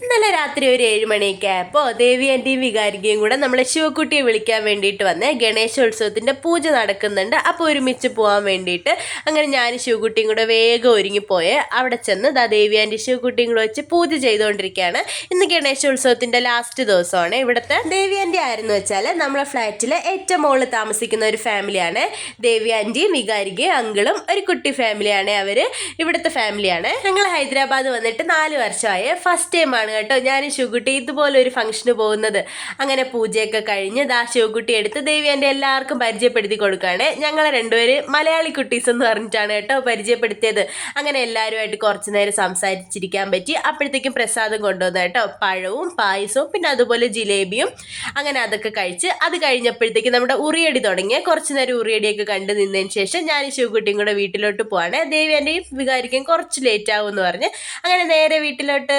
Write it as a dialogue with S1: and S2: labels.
S1: ഇന്നലെ രാത്രി ഒരു 7 മണിയൊക്കെ ആയപ്പോൾ ദേവി ആൻറ്റിയും വികാരികയും കൂടെ നമ്മളെ ശിവക്കുട്ടിയെ വിളിക്കാൻ വേണ്ടിയിട്ട് വന്ന് ഗണേശോത്സവത്തിൻ്റെ പൂജ നടക്കുന്നുണ്ട്. അപ്പോൾ ഒരുമിച്ച് പോകാൻ വേണ്ടിയിട്ട് അങ്ങനെ ഞാൻ ശിവക്കുട്ടിയും കൂടെ വേഗം ഒരുങ്ങിപ്പോയെ അവിടെ ചെന്ന് ദേവി ആൻറ്റി ശിവക്കുട്ടിയും കൂടെ വെച്ച് പൂജ ചെയ്തുകൊണ്ടിരിക്കുകയാണ്. ഇന്ന് ഗണേശോത്സവത്തിൻ്റെ ലാസ്റ്റ് ദിവസമാണ്. ഇവിടുത്തെ ദേവി ആൻറ്റി ആയിരുന്നു വെച്ചാൽ നമ്മളെ ഫ്ലാറ്റിൽ ഏറ്റവും മുകളിൽ താമസിക്കുന്ന ഒരു ഫാമിലിയാണ്. ദേവി ആൻറ്റിയും വികാരികയും അങ്കിളും ഒരു കുട്ടി ഫാമിലിയാണ്. അവർ ഇവിടുത്തെ ഫാമിലിയാണ്. ഞങ്ങൾ ഹൈദരാബാദ് വന്നിട്ട് 4 വർഷമായി. ഫസ്റ്റ് ടൈമാണ് കേട്ടോ ഞാനും ശിവകുട്ടി ഇതുപോലെ ഒരു ഫംഗ്ഷന് പോകുന്നത്. അങ്ങനെ പൂജയൊക്കെ കഴിഞ്ഞ് ശിവകുട്ടി എടുത്ത് ദേവിയാൻ്റെ എല്ലാവർക്കും പരിചയപ്പെടുത്തി കൊടുക്കുകയാണ്. ഞങ്ങളെ രണ്ടുപേര് മലയാളി കുട്ടീസ് എന്ന് പറഞ്ഞിട്ടാണ് കേട്ടോ പരിചയപ്പെടുത്തിയത്. അങ്ങനെ എല്ലാവരുമായിട്ട് കുറച്ച് നേരം സംസാരിച്ചിരിക്കാൻ പറ്റി. അപ്പോഴത്തേക്കും പ്രസാദം കൊണ്ടുവന്നു കേട്ടോ, പഴവും പായസവും പിന്നെ അതുപോലെ ജിലേബിയും. അങ്ങനെ അതൊക്കെ കഴിച്ച് അത് കഴിഞ്ഞപ്പോഴത്തേക്കും നമ്മുടെ ഉറിയടി തുടങ്ങിയ കുറച്ച് നേരം ഉറിയടിയൊക്കെ കണ്ടു നിന്നതിന് ശേഷം ഞാൻ ശിവകുട്ടിയും കൂടെ വീട്ടിലോട്ട് പോവാണ്. ദേവിയാൻ്റെയും വികാരിക്കും കുറച്ച് ലേറ്റ് ആവും എന്ന് പറഞ്ഞ് അങ്ങനെ നേരെ വീട്ടിലോട്ട്